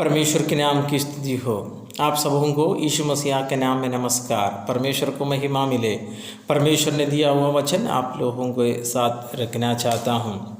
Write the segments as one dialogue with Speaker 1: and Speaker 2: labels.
Speaker 1: परमेश्वर के नाम की स्तुति हो। आप सबों को यीशु मसीह के नाम में नमस्कार। परमेश्वर को महिमा मिले। परमेश्वर ने दिया हुआ वचन आप लोगों के साथ रखना चाहता हूँ।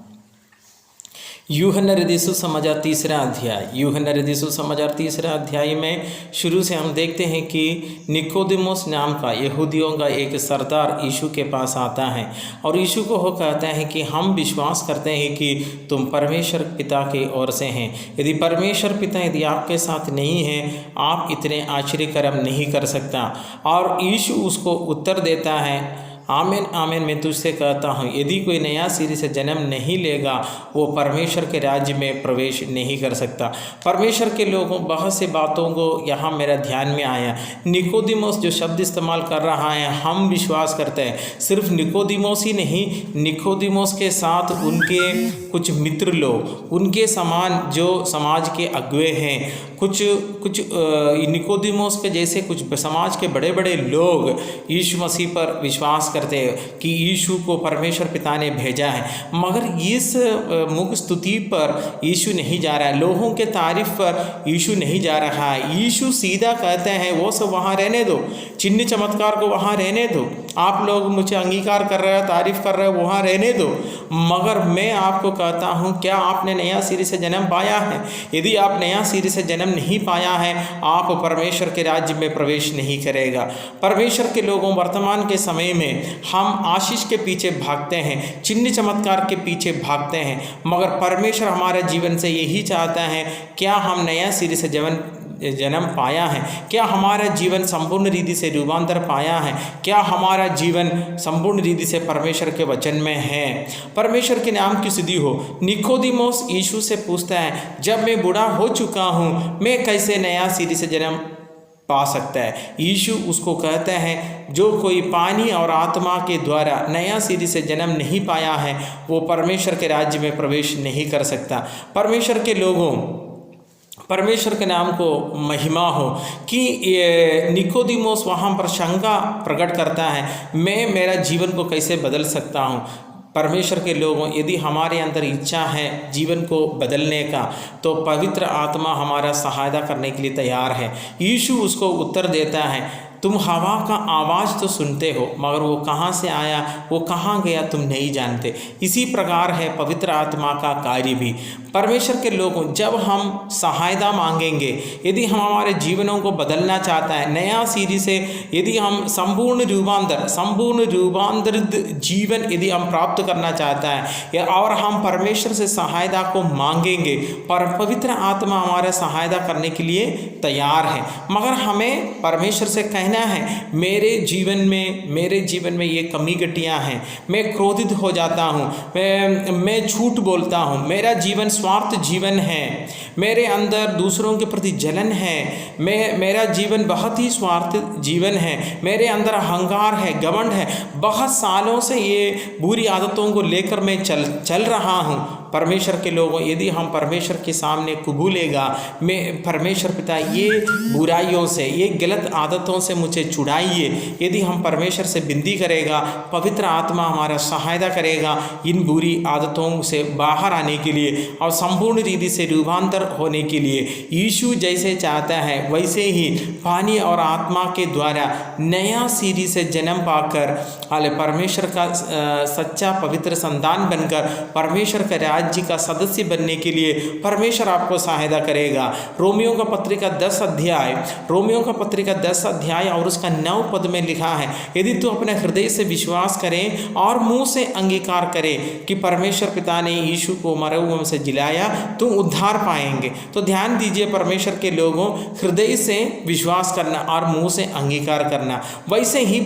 Speaker 1: यूहन्ना हृदय सुसमाचार तीसरा अध्याय। यूहन्ना हृदय सुसमाचार तीसरा अध्याय में शुरू से हम देखते हैं कि निकोदेमुस नाम का यहूदियों का एक सरदार यीशु के पास आता है और यीशु को वो कहता है कि हम विश्वास करते हैं कि तुम परमेश्वर पिता की ओर से हैं। यदि परमेश्वर पिता यदि आपके साथ नहीं है, आप इतने आश्चर्य कर्म नहीं कर सकता। और यीशु उसको उत्तर देता है, आमीन आमीन, मैं तुझसे कहता हूँ, यदि कोई नया सिरे से जन्म नहीं लेगा वो परमेश्वर के राज्य में प्रवेश नहीं कर सकता। परमेश्वर के लोगों बहुत से बातों को यहाँ मेरा ध्यान में आया। निकोदेमुस जो शब्द इस्तेमाल कर रहा है, हम विश्वास करते हैं। सिर्फ निकोदेमुस ही नहीं, निकोदेमुस के साथ उनके कुछ मित्र लोग, उनके समान जो समाज के अगुवे हैं, कुछ निकोदेमुस के जैसे कुछ समाज के बड़े बड़े लोग यीशु मसीह पर विश्वास करते हैं कि यीशु को परमेश्वर पिता ने भेजा है। मगर इस मुख स्तुति पर यीशु नहीं जा रहा है, लोगों के तारीफ पर यीशु नहीं जा रहा है। यीशु सीधा कहते हैं वो सब वहाँ रहने दो, चिन्ह चमत्कार को वहाँ रहने दो। आप लोग मुझे अंगीकार कर रहे हो, तारीफ कर रहे हो, वहाँ रहने दो। मगर मैं आपको कहता हूँ, क्या आपने नया सिरे से जन्म पाया है? यदि आप नया सिरे से जन्म नहीं पाया है, आप परमेश्वर के राज्य में प्रवेश नहीं करेगा। परमेश्वर के लोगों, वर्तमान के समय में हम आशीष के पीछे भागते हैं, चिन्ह चमत्कार के पीछे भागते हैं, मगर परमेश्वर हमारे जीवन से यही चाहता है, क्या हम नया सिरे से जन्म पाया है? क्या हमारा जीवन संपूर्ण रीति से रूपांतर पाया है? क्या हमारा जीवन संपूर्ण रीति से परमेश्वर के वचन में है? परमेश्वर के नाम की स्तुति हो। निकोदेमुस यीशु से पूछता है, जब मैं बूढ़ा हो चुका हूँ, मैं कैसे नया सिरे से जन्म पा सकता है? यीशु उसको कहता है, जो कोई पानी और आत्मा के द्वारा नया सिरे से जन्म नहीं पाया है, वो परमेश्वर के राज्य में प्रवेश नहीं कर सकता। परमेश्वर के लोगों, परमेश्वर के नाम को महिमा हो कि निकोदेमुस वहाँ पर शंका प्रकट करता है, मैं मेरा जीवन को कैसे बदल सकता हूँ। परमेश्वर के लोगों, यदि हमारे अंदर इच्छा है जीवन को बदलने का, तो पवित्र आत्मा हमारा सहायता करने के लिए तैयार है। यीशु उसको उत्तर देता है, तुम हवा का आवाज़ तो सुनते हो, मगर वो कहाँ से आया, वो कहाँ गया, तुम नहीं जानते। इसी प्रकार है पवित्र आत्मा का कार्य भी। परमेश्वर के लोगों, जब हम सहायता मांगेंगे, यदि हम हमारे जीवनों को बदलना चाहता है, नया सिरे से यदि हम संपूर्ण रूपांतरित जीवन यदि हम प्राप्त करना चाहता है, और हम परमेश्वर से सहायता को मांगेंगे, पर पवित्र आत्मा हमारा सहायता करने के लिए तैयार है। मगर हमें परमेश्वर से कहना है, मेरे जीवन में ये कमी घटियाँ हैं, मैं क्रोधित हो जाता हूँ, मैं झूठ बोलता हूँ, मेरा जीवन स्वार्थ जीवन है, मेरे अंदर दूसरों के प्रति जलन है, मेरा जीवन बहुत ही स्वार्थ जीवन है, मेरे अंदर अहंकार है, घमंड है, बहुत सालों से ये बुरी आदतों को लेकर मैं चल रहा हूँ। परमेश्वर के लोगों, यदि हम परमेश्वर के सामने कबूलेगा, मैं परमेश्वर पिता ये बुराइयों से, ये गलत आदतों से मुझे छुड़ाइए, यदि हम परमेश्वर से विनती करेगा, पवित्र आत्मा हमारा सहायता करेगा इन बुरी आदतों से बाहर आने के लिए और संपूर्ण रीति से रूपांतर होने के लिए। यीशु जैसे चाहता है वैसे ही पानी और आत्मा के द्वारा नया सिरे से जन्म पाकर परमेश्वर का सच्चा पवित्र संतान बनकर परमेश्वर के राज्य का सदस्य बनने के लिए परमेश्वर आपको सहायता करेगा। रोमियो का पत्रिका 10 अध्याय और उसका 9 पद में लिखा है, यदि तू अपने हृदय से विश्वास करें और मुंह से अंगीकार करें कि परमेश्वर पिता ने यीशु को मरे हुओं से जिलाया, तुम उद्धार पाएंगे। तो ध्यान दीजिए परमेश्वर के लोगों, हृदय से विश्वास करना और मुंह से अंगीकार करना। वैसे ही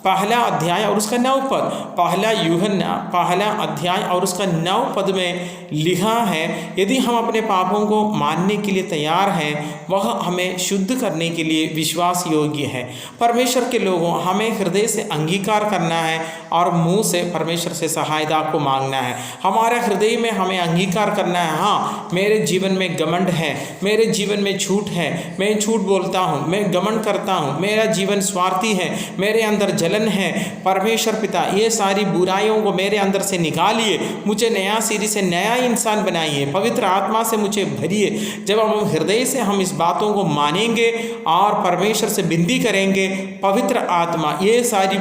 Speaker 1: पहला अध्याय और उसका 9 पद, पहला अध्याय और उसका 9 पद में लिखा है, यदि हम अपने पापों को मानने के लिए तैयार हैं, वह हमें शुद्ध करने के लिए विश्वास योग्य है। परमेश्वर के लोगों, हमें हृदय से अंगीकार करना है और मुंह से परमेश्वर से सहायता को मांगना है। हमारे हृदय में हमें अंगीकार करना है, हाँ मेरे जीवन में घमंड है, मेरे जीवन में झूठ है, मैं झूठ बोलता हूँ, मैं घमंड करता हूँ, मेरा जीवन स्वार्थी है, मेरे अंदर जलन है, परमेश्वर पिता ये सारी बुराइयों को मेरे अंदर से निकालिए, मुझे नया सिरे से नया इंसान बनाइए, पवित्र आत्मा से मुझे भरिए। जब हम हृदय से हम इस बातों को मानेंगे और परमेश्वर से विनती करेंगे, पवित्र आत्मा ये सारी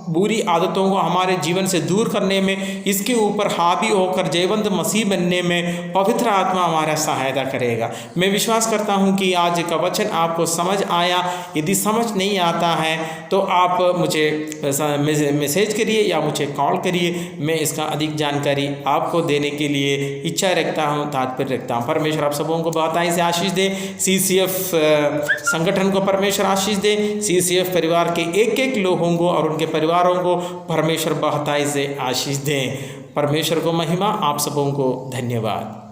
Speaker 1: बुरी आदतों को हमारे जीवन से दूर करने में, इसके ऊपर हावी होकर जयवंत मसीह बनने में पवित्र आत्मा हमारा सहायता करेगा। मैं विश्वास करता हूँ कि आज का वचन आपको समझ आया। यदि समझ नहीं आता है तो आप मुझे मैसेज करिए या मुझे कॉल करिए, मैं इसका अधिक जानकारी आपको देने के लिए इच्छा रखता हूँ, तात्पर्य रखता हूँ। परमेश्वर आप सबों को बहुताई से आशीष दे। CCF संगठन को परमेश्वर आशीष दे। CCF परिवार के एक एक लोगों को और उनके परिवारों को परमेश्वर बहुताई से आशीष दें। परमेश्वर को महिमा, आप सबों को धन्यवाद।